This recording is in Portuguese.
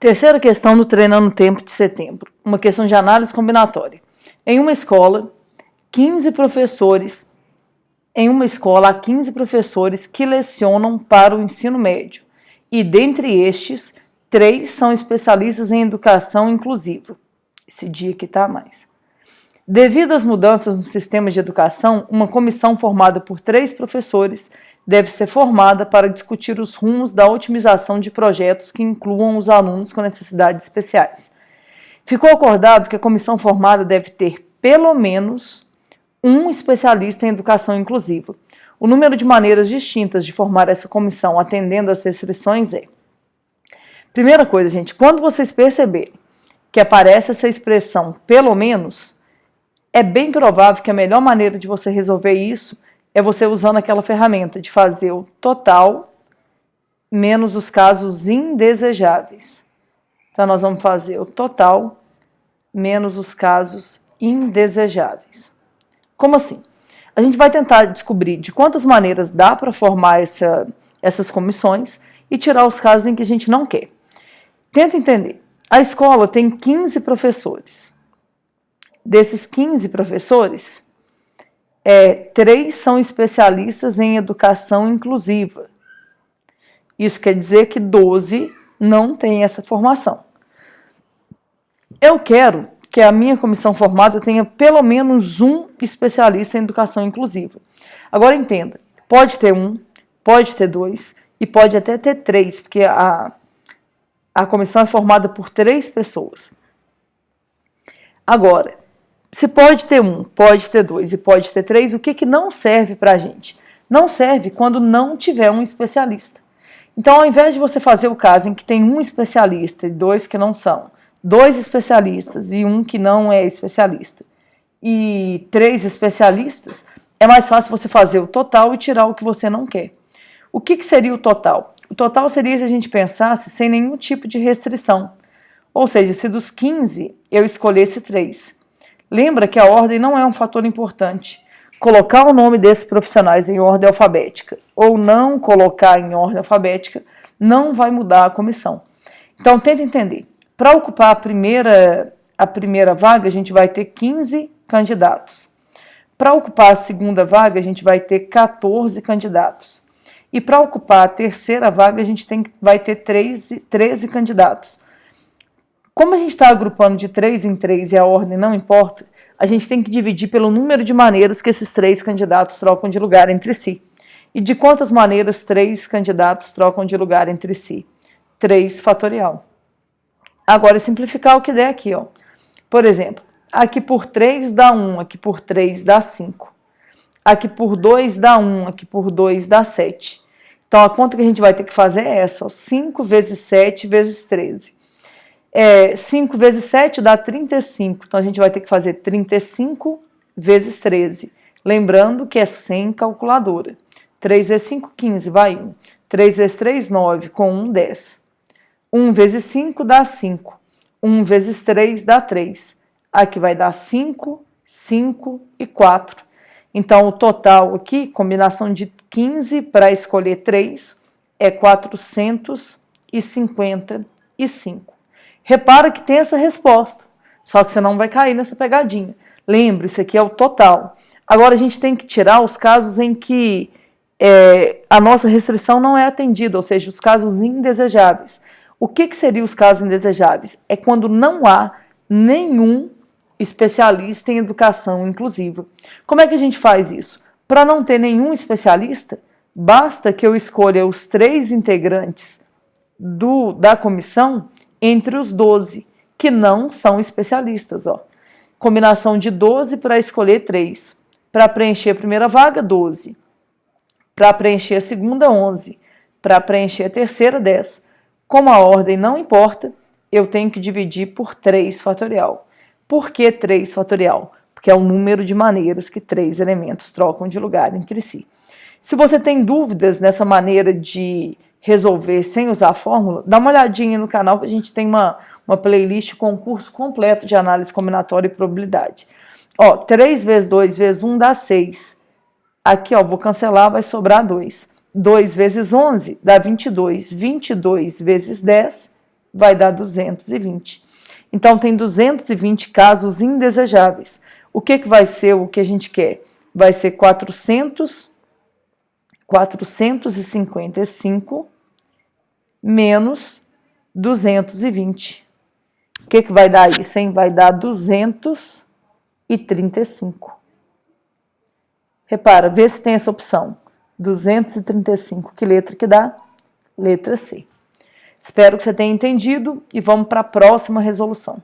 Terceira questão do Treinando Tempo de setembro. Uma questão de análise combinatória. Em uma escola, há 15 professores que lecionam para o ensino médio. E dentre estes, 3 são especialistas em educação inclusiva. Esse dia aqui está a mais. Devido às mudanças no sistema de educação, uma comissão formada por 3 professores deve ser formada para discutir os rumos da otimização de projetos que incluam os alunos com necessidades especiais. Ficou acordado que a comissão formada deve ter pelo menos um especialista em educação inclusiva. O número de maneiras distintas de formar essa comissão atendendo às restrições é: primeira coisa, gente, quando vocês perceberem que aparece essa expressão pelo menos, é bem provável que a melhor maneira de você resolver isso é você usando aquela ferramenta de fazer o total menos os casos indesejáveis. Então, nós vamos fazer o total menos os casos indesejáveis. Como assim? A gente vai tentar descobrir de quantas maneiras dá para formar essas comissões e tirar os casos em que a gente não quer. Tenta entender. A escola tem 15 professores. Desses 15 professores, 3 são especialistas em educação inclusiva. Isso quer dizer que 12 não têm essa formação. Eu quero que a minha comissão formada tenha pelo menos um especialista em educação inclusiva. Agora entenda, pode ter 1, pode ter 2 e pode até ter 3, porque a comissão é formada por 3 pessoas. Agora, se pode ter 1, pode ter 2 e pode ter 3, o que não serve para a gente? Não serve quando não tiver um especialista. Então, ao invés de você fazer o caso em que tem um especialista e 2 que não são, 2 especialistas e 1 que não é especialista, e 3 especialistas, é mais fácil você fazer o total e tirar o que você não quer. O que seria o total? O total seria se a gente pensasse sem nenhum tipo de restrição. Ou seja, se dos 15 eu escolhesse 3. Lembra que a ordem não é um fator importante. Colocar o nome desses profissionais em ordem alfabética ou não colocar em ordem alfabética não vai mudar a comissão. Então, tenta entender. Para ocupar a primeira vaga, a gente vai ter 15 candidatos. Para ocupar a segunda vaga, a gente vai ter 14 candidatos. E para ocupar a terceira vaga, a gente vai ter 13 candidatos. Como a gente está agrupando de 3 em 3 e a ordem não importa, a gente tem que dividir pelo número de maneiras que esses 3 candidatos trocam de lugar entre si. E de quantas maneiras 3 candidatos trocam de lugar entre si? 3 fatorial. Agora, simplificar o que der aqui, ó. Por exemplo, aqui por 3 dá 1, aqui por 3 dá 5. Aqui por 2 dá 1, aqui por 2 dá 7. Então, a conta que a gente vai ter que fazer é essa, ó, 5 vezes 7 vezes 13. 5 vezes 7 dá 35, então a gente vai ter que fazer 35 vezes 13. Lembrando que é sem calculadora. 3 vezes 5, 15, vai 1. 3 vezes 3, 9, com 1, 10. 1 vezes 5 dá 5. 1 vezes 3 dá 3. Aqui vai dar 5, 5 e 4. Então, o total aqui, combinação de 15 para escolher 3, é 455. Repara que tem essa resposta, só que você não vai cair nessa pegadinha. Lembre, isso aqui é o total. Agora, a gente tem que tirar os casos em que a nossa restrição não é atendida, ou seja, os casos indesejáveis. O que seriam os casos indesejáveis? É quando não há nenhum especialista em educação inclusiva. Como é que a gente faz isso? Para não ter nenhum especialista, basta que eu escolha os 3 integrantes da comissão entre os 12, que não são especialistas. Ó. Combinação de 12 para escolher 3. Para preencher a primeira vaga, 12. Para preencher a segunda, 11. Para preencher a terceira, 10. Como a ordem não importa, eu tenho que dividir por 3 fatorial. Por que 3 fatorial? Porque é o número de maneiras que 3 elementos trocam de lugar entre si. Se você tem dúvidas nessa maneira de resolver sem usar a fórmula, dá uma olhadinha no canal que a gente tem uma playlist com um curso completo de análise combinatória e probabilidade. Ó, 3 vezes 2 vezes 1 dá 6. Aqui, ó, vou cancelar, vai sobrar 2. 2 vezes 11 dá 22. 22 vezes 10 vai dar 220. Então, tem 220 casos indesejáveis. O que vai ser o que a gente quer? Vai ser 455 menos 220. O que vai dar isso, hein? Vai dar 235. Repara, vê se tem essa opção. 235, que letra que dá? Letra C. Espero que você tenha entendido e vamos para a próxima resolução.